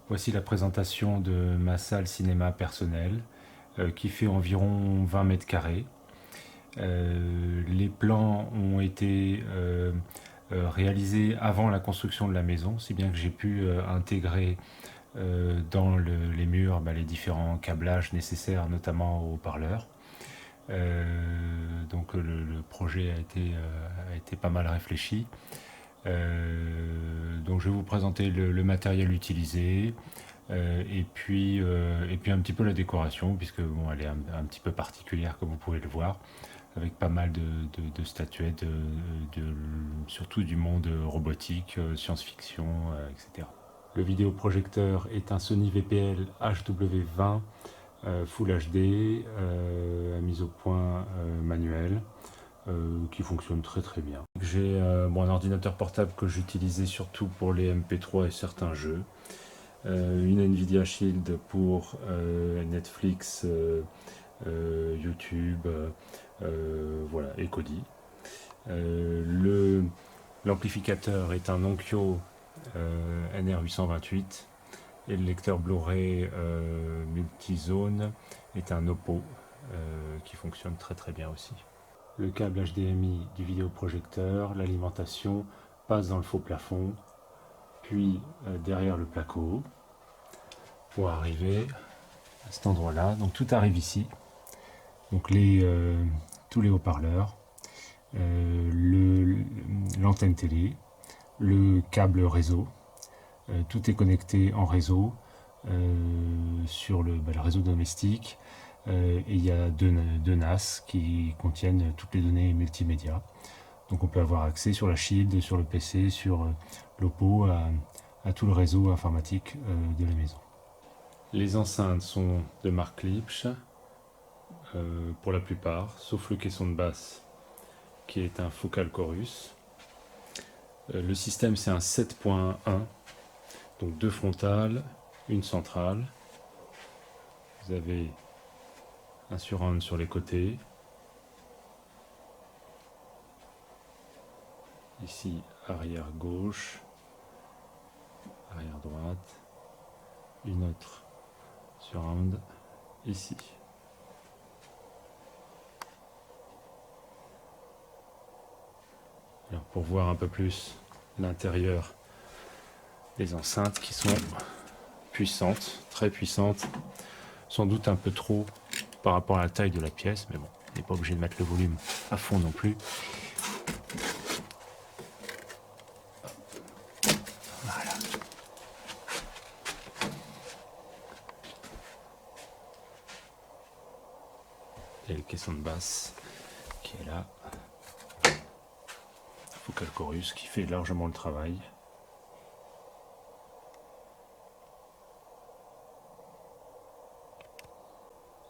Voici la présentation de ma salle cinéma personnelle qui fait environ 20 mètres carrés. Les plans ont été réalisés avant la construction de la maison, si bien que j'ai pu intégrer dans les murs les différents câblages nécessaires, notamment aux haut-parleurs. Donc le projet a été pas mal réfléchi. Donc je vais vous présenter le matériel utilisé, et puis un petit peu la décoration, puisque bon, elle est un petit peu particulière comme vous pouvez le voir, avec pas mal de statuettes, surtout du monde robotique, science-fiction, etc. Le vidéoprojecteur est un Sony VPL HW20 Full HD, à mise au point manuel, qui fonctionne très très bien. J'ai un ordinateur portable que j'utilisais surtout pour les MP3 et certains jeux. Une Nvidia Shield pour Netflix, YouTube, voilà, et Kodi. L'amplificateur est un Onkyo NR828 et le lecteur Blu-ray multizone est un Oppo qui fonctionne très très bien aussi. Le câble HDMI du vidéoprojecteur, l'alimentation passe dans le faux plafond, puis derrière le placo, pour arriver à cet endroit-là. Donc tout arrive ici. Donc tous les haut-parleurs, l'antenne télé, le câble réseau. Tout est connecté en réseau sur le réseau domestique. Et il y a deux NAS qui contiennent toutes les données multimédia. Donc on peut avoir accès sur la Shield, sur le PC, sur l'Oppo, à tout le réseau informatique de la maison. Les enceintes sont de marque Klipsch, pour la plupart, sauf le caisson de basse qui est un Focal Chorus. Le système c'est un 7.1, donc deux frontales, une centrale. Vous avez un surround sur les côtés. Ici, arrière gauche, arrière droite, une autre surround ici. Alors pour voir un peu plus l'intérieur des enceintes qui sont puissantes, très puissantes, sans doute un peu trop par rapport à la taille de la pièce, mais bon, on n'est pas obligé de mettre le volume à fond non plus. Voilà. Et le caisson de basse qui est là. Focal Chorus qui fait largement le travail.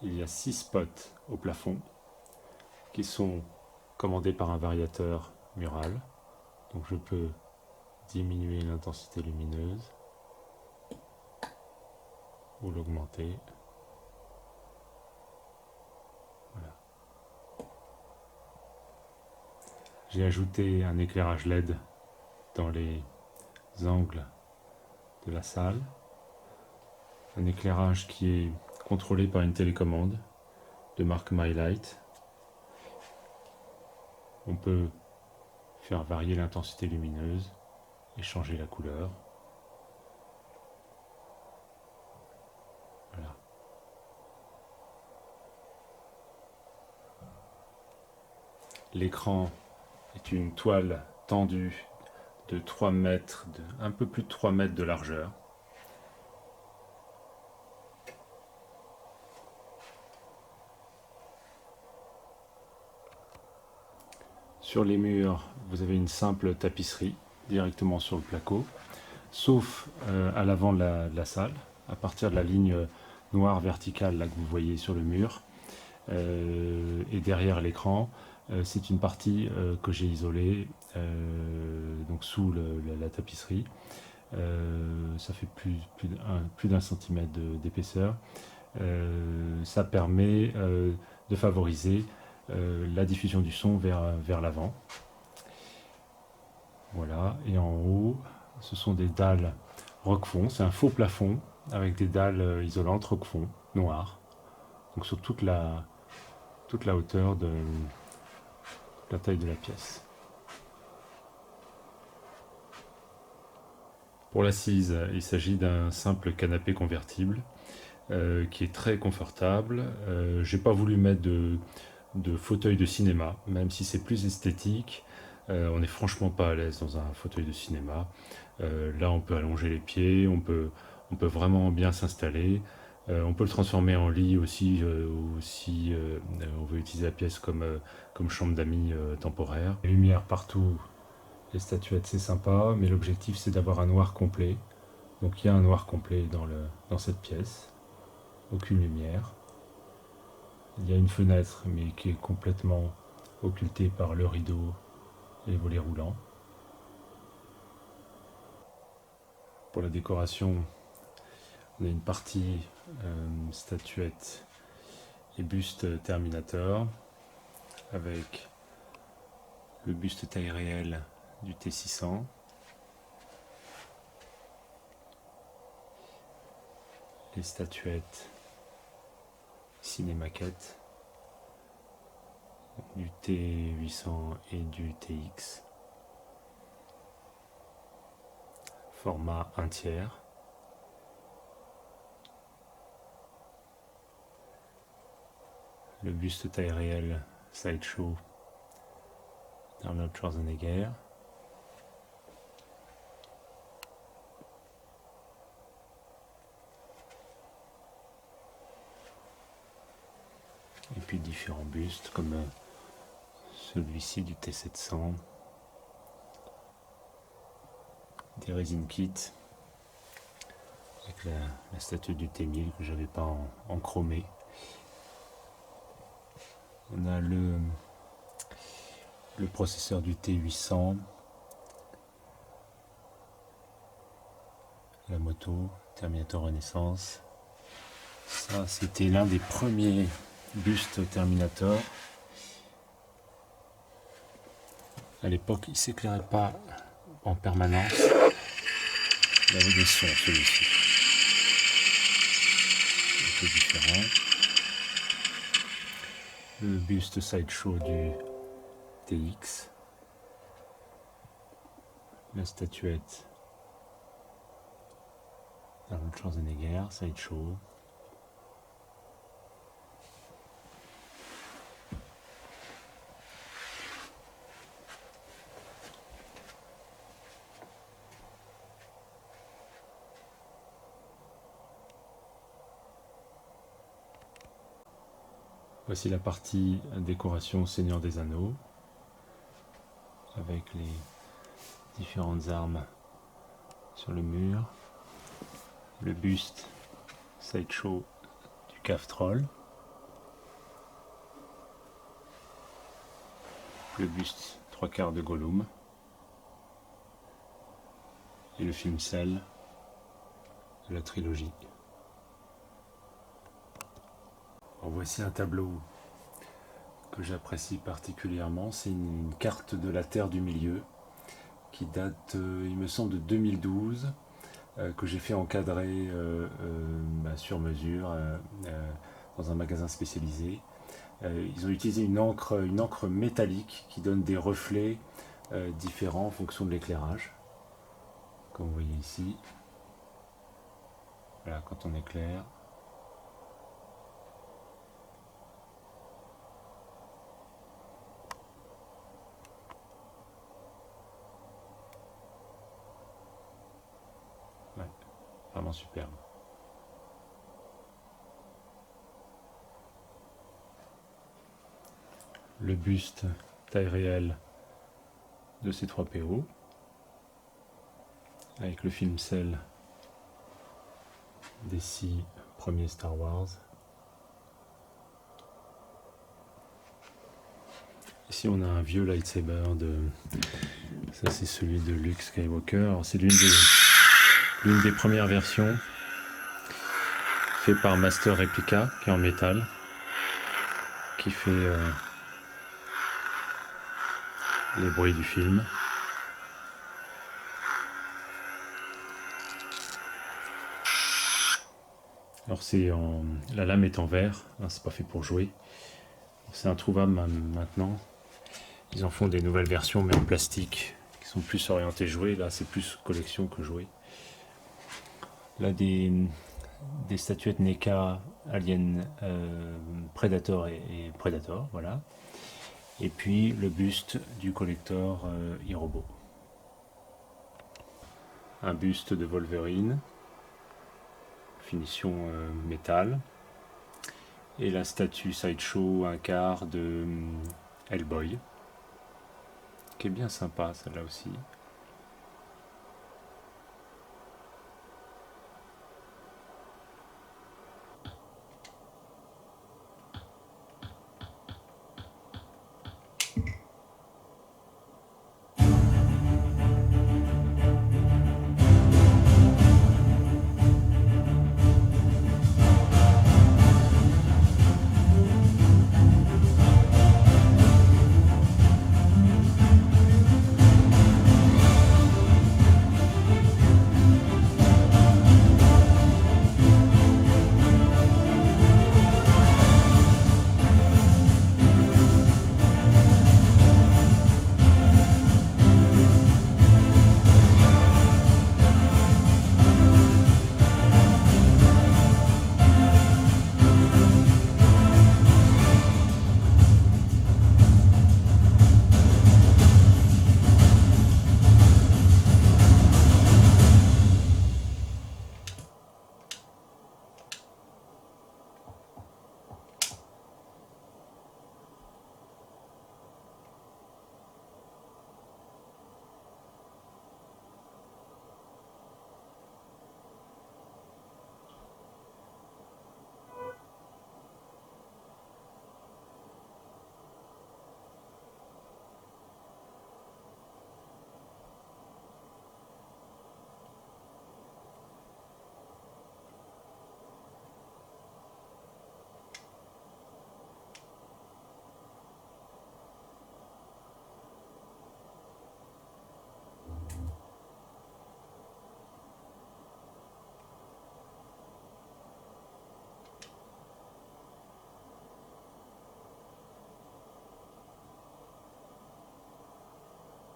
Il y a 6 spots au plafond qui sont commandés par un variateur mural. Donc je peux diminuer l'intensité lumineuse ou l'augmenter. Voilà. J'ai ajouté un éclairage LED dans les angles de la salle. Un éclairage qui est contrôlé par une télécommande de marque MyLight. On peut faire varier l'intensité lumineuse et changer la couleur. Voilà. L'écran est une toile tendue de 3 mètres, un peu plus de 3 mètres de largeur. Sur les murs, vous avez une simple tapisserie directement sur le placo, sauf à l'avant de la salle, à partir de la ligne noire verticale là, que vous voyez sur le mur. Et derrière l'écran, c'est une partie que j'ai isolée, donc sous la tapisserie. Ça fait plus d'un centimètre d'épaisseur. Ça permet de favoriser la diffusion du son vers l'avant. Voilà, et en haut, ce sont des dalles Roquefond, c'est un faux plafond avec des dalles isolantes Roquefond, noires. Donc sur toute la hauteur de la taille de la pièce. Pour l'assise, il s'agit d'un simple canapé convertible qui est très confortable. J'ai pas voulu mettre de fauteuil de cinéma, même si c'est plus esthétique. On n'est franchement pas à l'aise dans un fauteuil de cinéma. Là, on peut allonger les pieds, on peut vraiment bien s'installer. On peut le transformer en lit aussi, ou si on veut utiliser la pièce comme chambre d'amis temporaire. Les lumières partout, les statuettes, c'est sympa, mais l'objectif c'est d'avoir un noir complet. Donc il y a un noir complet dans cette pièce. Aucune lumière. Il y a une fenêtre, mais qui est complètement occultée par le rideau et les volets roulants. Pour la décoration, on a une partie statuette et buste Terminator, avec le buste taille réelle du T600, les statuettes ciné-maquettes du T800 et du TX, format 1/3. Le buste taille réelle Sideshow d'Arnold Schwarzenegger. Et puis différents bustes comme celui-ci du T700, des resin kits avec la statue du T1000 que j'avais pas en chromé. On a le processeur du T800, la moto Terminator Renaissance. Ça, c'était l'un des premiers bustes Terminator. À l'époque, il ne s'éclairait pas en permanence. Il avait des sons, celui-ci. Un peu différent. Le buste Sideshow du TX. La statuette d'Arnold Schwarzenegger, Sideshow. Voici la partie décoration Seigneur des Anneaux, avec les différentes armes sur le mur, le buste Sideshow du Cave Troll, le buste 3/4 de Gollum, et le film Cell de la trilogie. Alors voici un tableau que j'apprécie particulièrement, c'est une carte de la Terre du Milieu qui date, il me semble, de 2012, que j'ai fait encadrer sur mesure dans un magasin spécialisé. Ils ont utilisé une encre métallique qui donne des reflets différents en fonction de l'éclairage, comme vous voyez ici. Voilà, quand on éclaire. Ouais, vraiment superbe. Le buste taille réelle de C3PO avec le film Cell des 6 premiers Star Wars. Ici on a un vieux lightsaber ça c'est celui de Luke Skywalker. C'est l'une des premières versions fait par Master Replica, qui est en métal, qui fait les bruits du film. Alors la lame est en verre, hein, c'est pas fait pour jouer. C'est introuvable maintenant. Ils en font des nouvelles versions mais en plastique qui sont plus orientées jouer. Là c'est plus collection que jouer. Là des statuettes NECA, Alien, Predator et Predator, voilà. Et puis le buste du collector Hirobo. Un buste de Wolverine, finition métal. Et la statue Sideshow, un quart de Hellboy, qui est bien sympa celle-là aussi.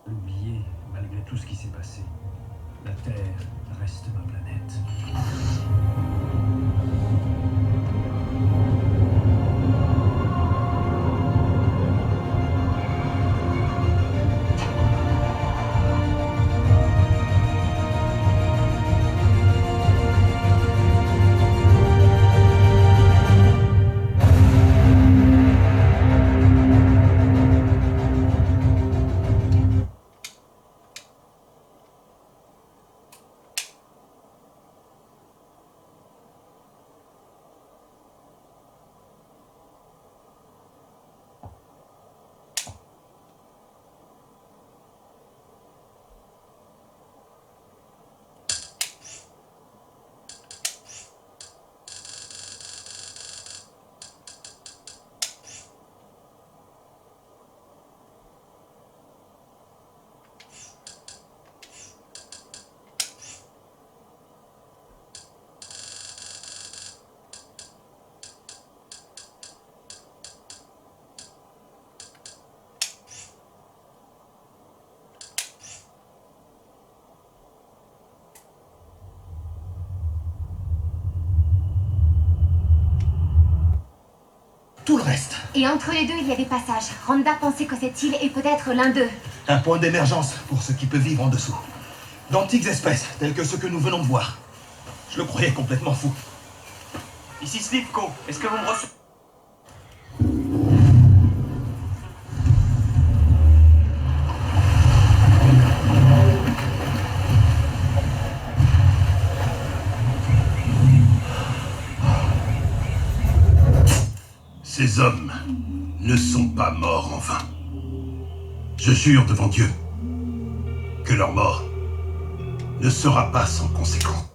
Oublié, malgré tout ce qui s'est passé. La Terre reste ma planète. Tout le reste. Et entre les deux, il y a des passages. Randa pensait que cette île est peut-être l'un d'eux. Un point d'émergence pour ce qui peut vivre en dessous. D'antiques espèces, telles que ce que nous venons de voir. Je le croyais complètement fou. Ici Slipco, est-ce que vous me recevez? Ces hommes ne sont pas morts en vain. Je jure devant Dieu que leur mort ne sera pas sans conséquence.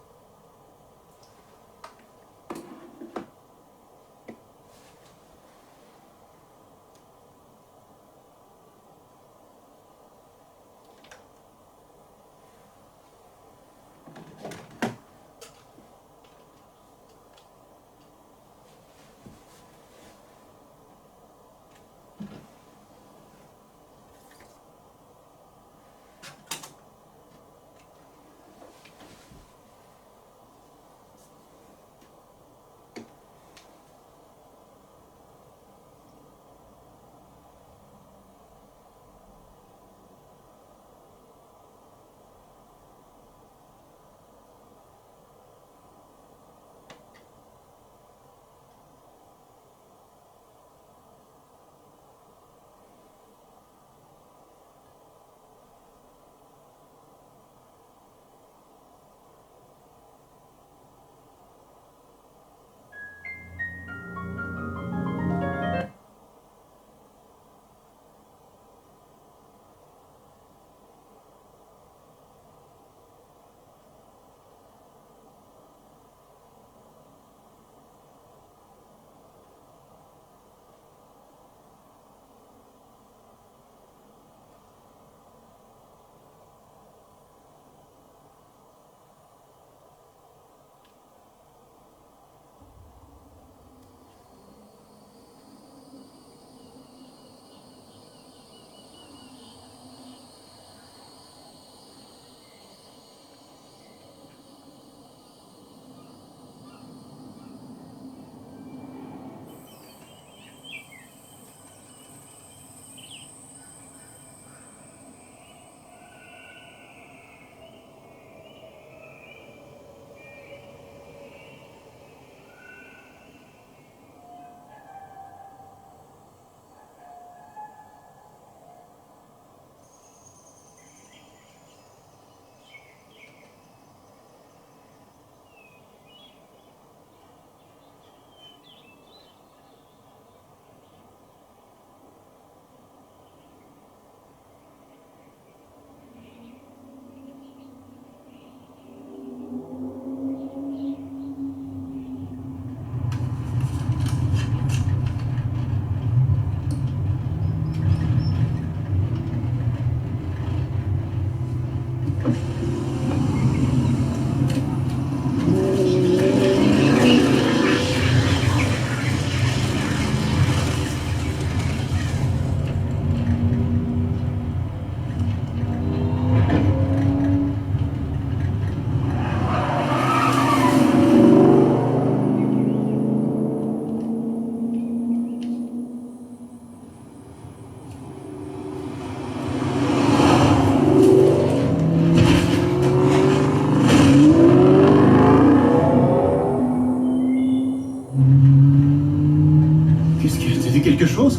quelque chose?